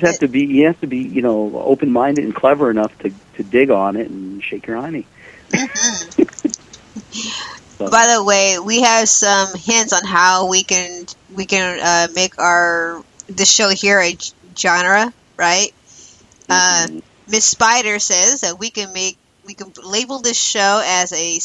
have to be, open-minded and clever enough to dig on it and shake your hiney. So. By the way, we have some hints on how we can make this show here a genre, right? Miss Spider says that we can label this show as a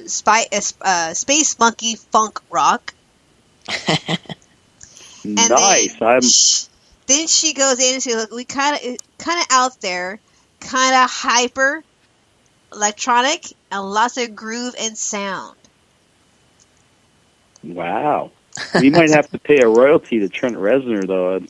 space monkey funk rock. Nice. Then she goes into we kind of out there, kind of hyper electronic and lots of groove and sound. Wow. We might have to pay a royalty to Trent Reznor, though. It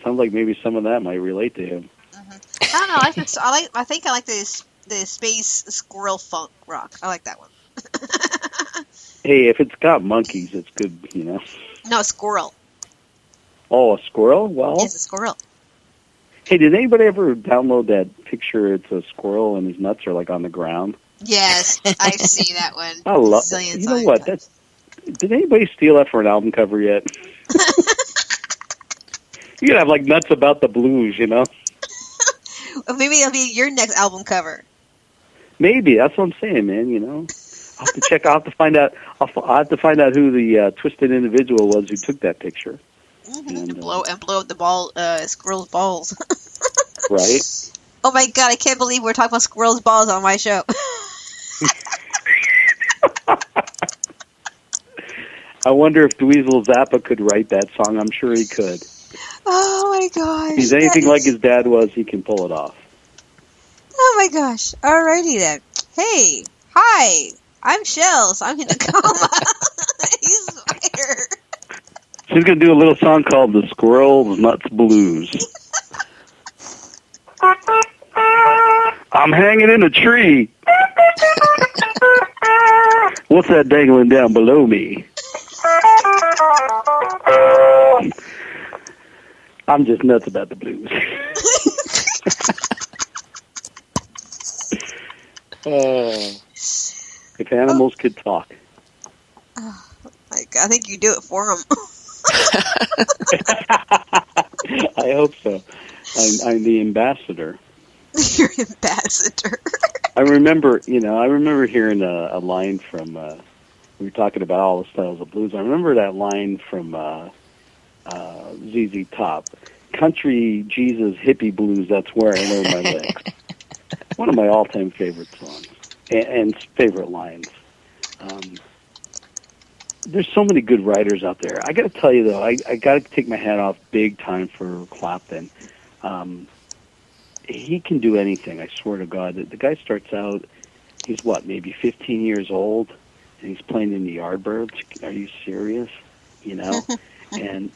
sounds like maybe some of that might relate to him. I don't know. I think I like the space squirrel funk rock. I like that one. Hey, if it's got monkeys, it's good, No, squirrel. Oh, a squirrel? Well, it's a squirrel. Hey, did anybody ever download that picture? It's a squirrel and his nuts are like on the ground. Yes, I've seen that one. I love. You know what? Did anybody steal that for an album cover yet? You could have like Nuts About the Blues, Well, maybe it'll be your next album cover. Maybe, that's what I'm saying, man. I'll have to check. I'll have to find out. I'll have to find out who the twisted individual was who took that picture. And blow up the squirrel's balls. Right. Oh my God! I can't believe we're talking about squirrel's balls on my show. I wonder if Dweezil Zappa could write that song. I'm sure he could. Oh my gosh! If he's anything like his dad was, he can pull it off. Oh my gosh! Alrighty then. Hey, hi! I'm Shells. I'm in a coma. He's Spider. She's gonna do a little song called "The Squirrel's Nuts Blues." I'm hanging in a tree. What's that dangling down below me? I'm just nuts about the blues. If animals could talk. Oh, I think you do it for them. I hope so. I'm the ambassador. You're an ambassador. I remember hearing a line from. We were talking about all the styles of blues. I remember that line from ZZ Top, "Country Jesus Hippie Blues." That's where I learned my licks. One of my all-time favorite songs and favorite lines. There's so many good writers out there. I got to tell you though, I got to take my hat off big time for Clapton. He can do anything. I swear to God. The guy starts out. He's maybe 15 years old, and he's playing in the Yardbirds. Are you serious? And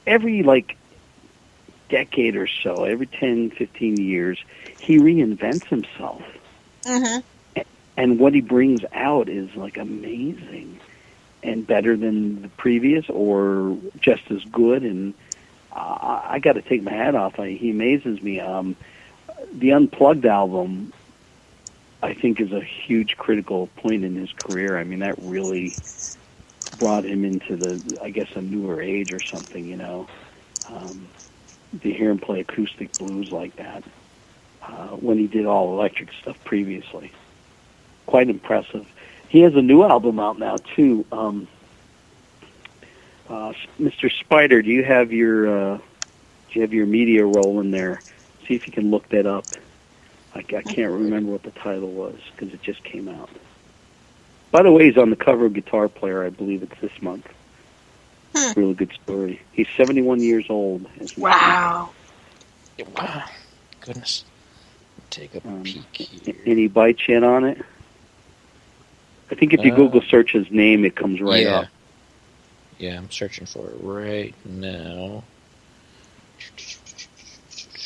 every decade or so, every 10, 15 years, he reinvents himself. Mm-hmm. And what he brings out is amazing and better than the previous or just as good. And I got to take my hat off. He amazes me. The Unplugged album, I think, is a huge critical point in his career. I mean, that really brought him into a newer age or something, to hear him play acoustic blues like that when he did all electric stuff previously. Quite impressive. He has a new album out now, too. Mr. Spider, do you have your media rolling there? See if you can look that up. I can't remember what the title was because it just came out. By the way, he's on the cover of Guitar Player. I believe it's this month. Really good story. He's 71 years old. Wow. Wow. Goodness. Take a peek here. Any bites yet on it? I think if you Google search his name, it comes right up. Yeah, I'm searching for it right now.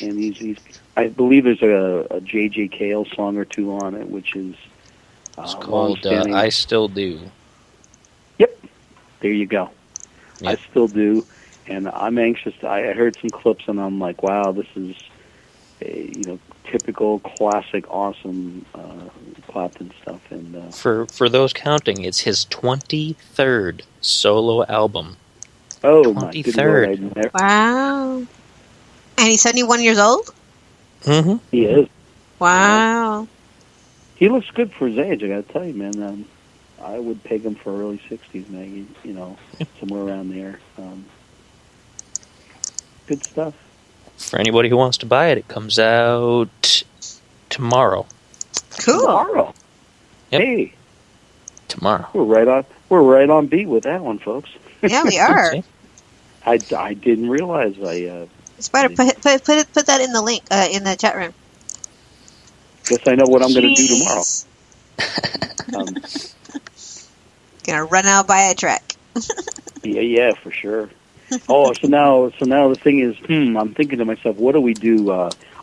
And I believe there's a J.J. Cale song or two on it, which is it's called I Still Do. Yep. There you go. Yep. I Still Do. And I'm anxious. I heard some clips, and I'm like, wow, this is typical, classic, awesome Clapton stuff. And for those counting, it's his 23rd solo album. Oh, 23rd. My good Lord, Wow. And he's 71 years old? Mm-hmm. He is. Wow. He looks good for his age, I gotta tell you, man. I would peg him for early 60s, Maggie, somewhere around there. Good stuff. For anybody who wants to buy it, it comes out tomorrow. Cool. Tomorrow. Yep. Hey. Tomorrow. We're right on beat with that one, folks. Yeah, we are. I didn't realize Spider, put that in the link, in the chat room. Guess I know what I'm going to do tomorrow. Gonna run out, buy a track. Yeah, for sure. Oh, so now the thing is, I'm thinking to myself, what do we do?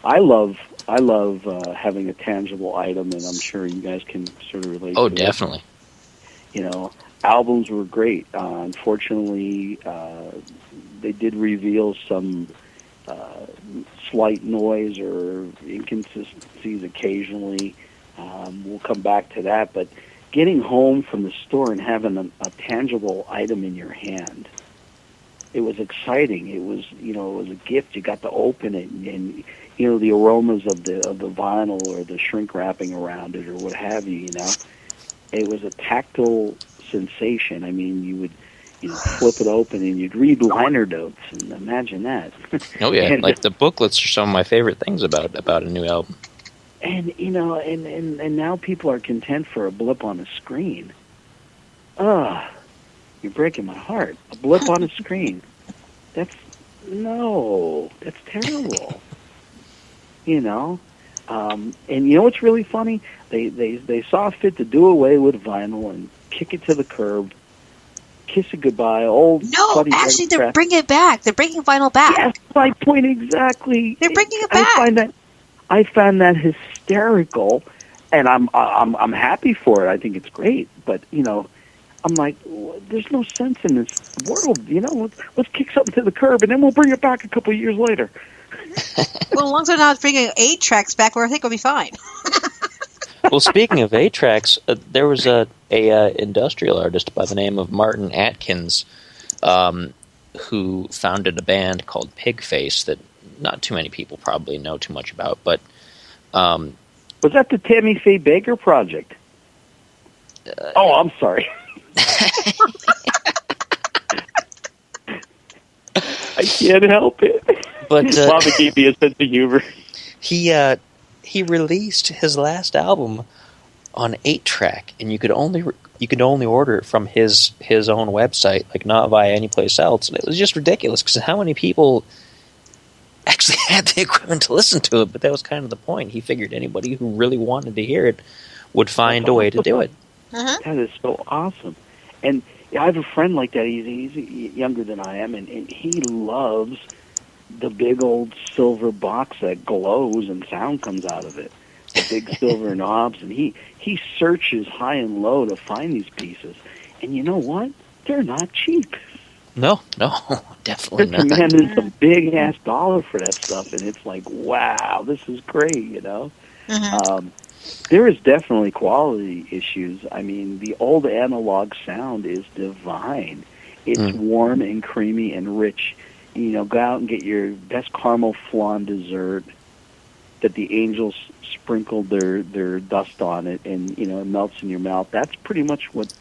I love having a tangible item, and I'm sure you guys can sort of relate. Oh, to definitely. It. Albums were great. Unfortunately, they did reveal some slight noise or inconsistencies occasionally. We'll come back to that, but getting home from the store and having a tangible item in your hand, it was exciting. It was, it was a gift. You got to open it, and the aromas of the vinyl or the shrink wrapping around it or what have you. It was a tactile sensation. I mean, you would flip it open and you'd read liner notes, and imagine that. Oh yeah, and, like the booklets are some of my favorite things about a new album. And and now people are content for a blip on a screen. You're breaking my heart. A blip on a screen. That's terrible. And you know what's really funny? They saw fit to do away with vinyl and kick it to the curb, kiss it goodbye. Actually, they're bringing it back. They're bringing vinyl back. Yes, my point exactly. They're bringing it back. I find that hysterical, and I'm happy for it. I think it's great, but I'm like, there's no sense in this world. Let's kick something to the curb, and then we'll bring it back a couple of years later. Well, as long as they're not bringing 8 tracks back, I think we'll be fine. Well, speaking of 8 tracks, there was a industrial artist by the name of Martin Atkins who founded a band called Pigface that not too many people probably know too much about. But was that the Tammy Faye Baker project? I'm sorry. I can't help it. But Bobby gave me a sense of humor. He released his last album on 8-track, and you could only order it from his own website, like not via any place else. And it was just ridiculous because how many people actually had the equipment to listen to it? But that was kind of the point. He figured anybody who really wanted to hear it would find a way to do it. Uh-huh. That is so awesome. And I have a friend like that. He's younger than I am, and he loves the big old silver box that glows and sound comes out of it. The big silver knobs, and he searches high and low to find these pieces. And you know what? They're not cheap. No, definitely They're not. commanding some big ass dollar for that stuff, and it's like, wow, this is great. Mm-hmm. There is definitely quality issues. I mean, the old analog sound is divine. It's warm and creamy and rich. Go out and get your best caramel flan dessert that the angels sprinkled their dust on it, and it melts in your mouth. That's pretty much what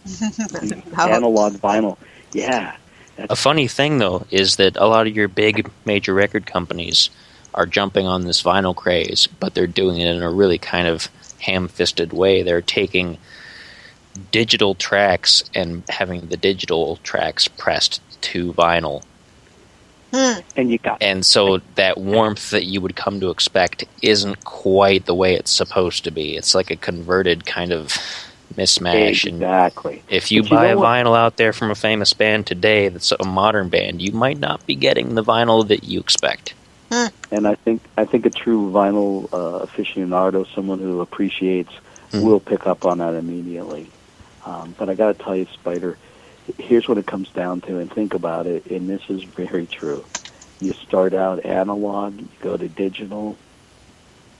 analog vinyl. Yeah. A funny thing, though, is that a lot of your big major record companies are jumping on this vinyl craze, but they're doing it in a really kind of ham-fisted way. They're taking digital tracks and having the digital tracks pressed to vinyl. And so that warmth that you would come to expect isn't quite the way it's supposed to be. It's like a converted kind of mismatch. Exactly. And if you buy a vinyl out there from a famous band today that's a modern band, you might not be getting the vinyl that you expect. And I think a true vinyl aficionado, someone who appreciates, will pick up on that immediately. But I got to tell you, Spider, here's what it comes down to, and think about it, and this is very true. You start out analog, you go to digital,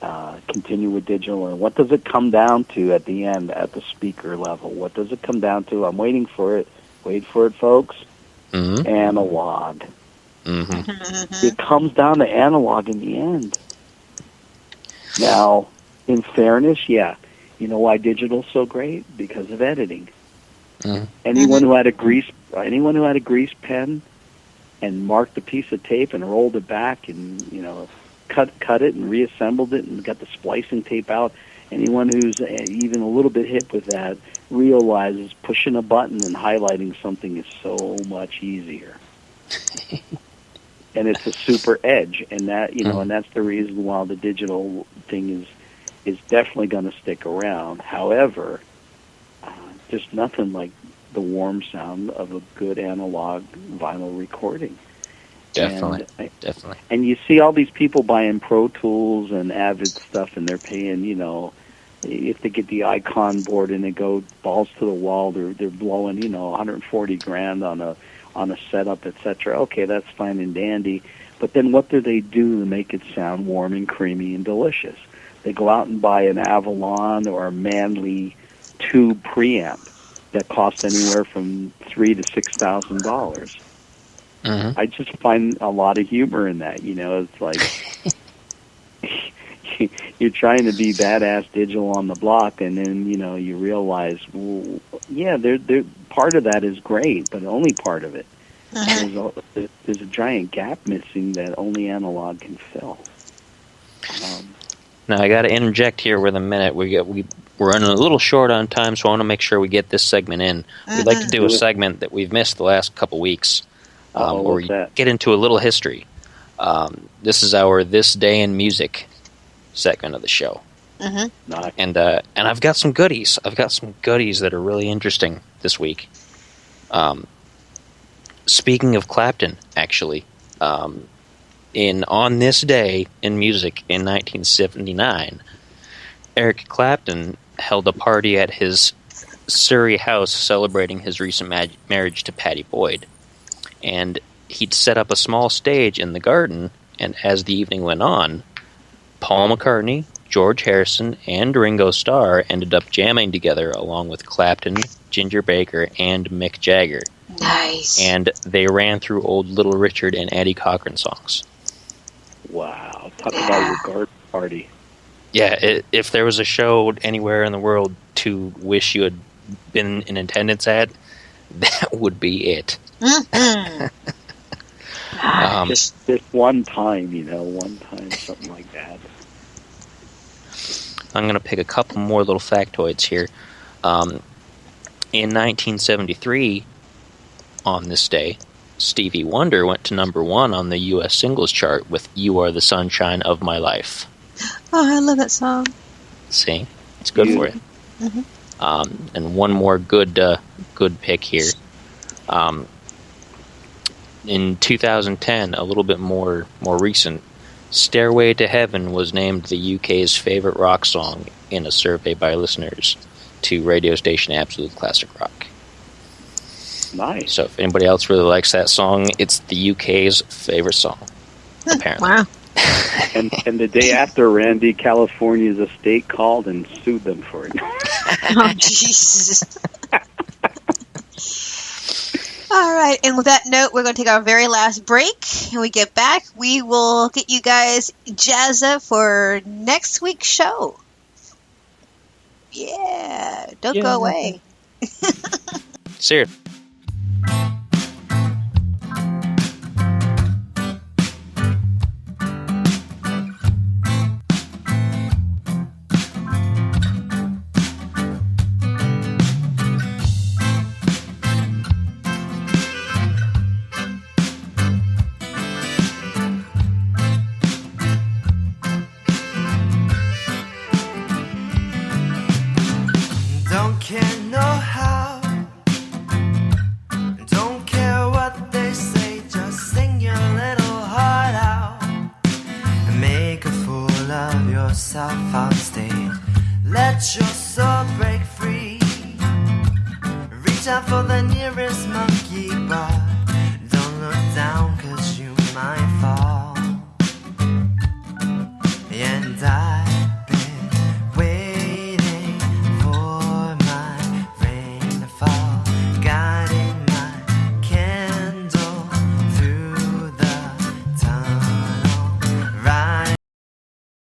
continue with digital, and what does it come down to at the end at the speaker level? What does it come down to? I'm waiting for it. Wait for it, folks. Analog. Mm-hmm. It comes down to analog in the end. Now, in fairness, yeah, you know why digital's so great? Because of editing. Mm-hmm. Anyone who had a grease pen and marked a piece of tape and rolled it back and cut it and reassembled it and got the splicing tape out. Anyone who's even a little bit hip with that realizes pushing a button and highlighting something is so much easier. And it's a super edge, and that and that's the reason why the digital thing is definitely going to stick around. However, there's nothing like the warm sound of a good analog vinyl recording. Definitely. And you see all these people buying Pro Tools and Avid stuff, and they're paying, if they get the Icon board and they go balls to the wall, they're blowing, $140,000 on a setup, etc. Okay, that's fine and dandy. But then what do they do to make it sound warm and creamy and delicious? They go out and buy an Avalon or a Manley tube preamp that costs anywhere from $3,000 to $6,000. Mm-hmm. I just find a lot of humor in that. It's like you're trying to be badass digital on the block, and then you realize, well, yeah, they're part of that is great, but only part of it. There's a giant gap missing that only analog can fill. Now I got to interject here with a minute. We're running a little short on time, so I want to make sure we get this segment in. We'd like to do a segment that we've missed the last couple weeks. Where we get into a little history. This is our This Day in Music segment of the show. Mm-hmm. Nice. And I've got some goodies. I've got some goodies that are really interesting this week. Speaking of Clapton, actually, on this day in music in 1979, Eric Clapton held a party at his Surrey house celebrating his recent marriage to Pattie Boyd. And he'd set up a small stage in the garden, and as the evening went on, Paul McCartney, George Harrison, and Ringo Starr ended up jamming together along with Clapton, Ginger Baker, and Mick Jagger. Nice. And they ran through old Little Richard and Eddie Cochran songs. Wow. Talk about your garden party. Yeah, if there was a show anywhere in the world to wish you had been in attendance at, that would be it. Mm-hmm. Just one time, something like that. I'm going to pick a couple more little factoids here. In 1973, on this day, Stevie Wonder went to number 1 on the U.S. singles chart with You Are the Sunshine of My Life. Oh, I love that song. See? It's good for you. Mm-hmm. And one more good pick here. In 2010, a little bit more recent, Stairway to Heaven was named the UK's favorite rock song in a survey by listeners to radio station Absolute Classic Rock. Nice. So if anybody else really likes that song, it's the UK's favorite song, apparently. Wow. And the day after, Randy, California's estate called and sued them for it. Oh, Jesus. All right, and with that note, we're going to take our very last break. When we get back, we will get you guys jazzed up for next week's show. Yeah, don't go away. See you. Don't care no how, don't care what they say, just sing your little heart out and make a fool of yourself on stage. Let your soul break free, reach out for the nearest monkey bar.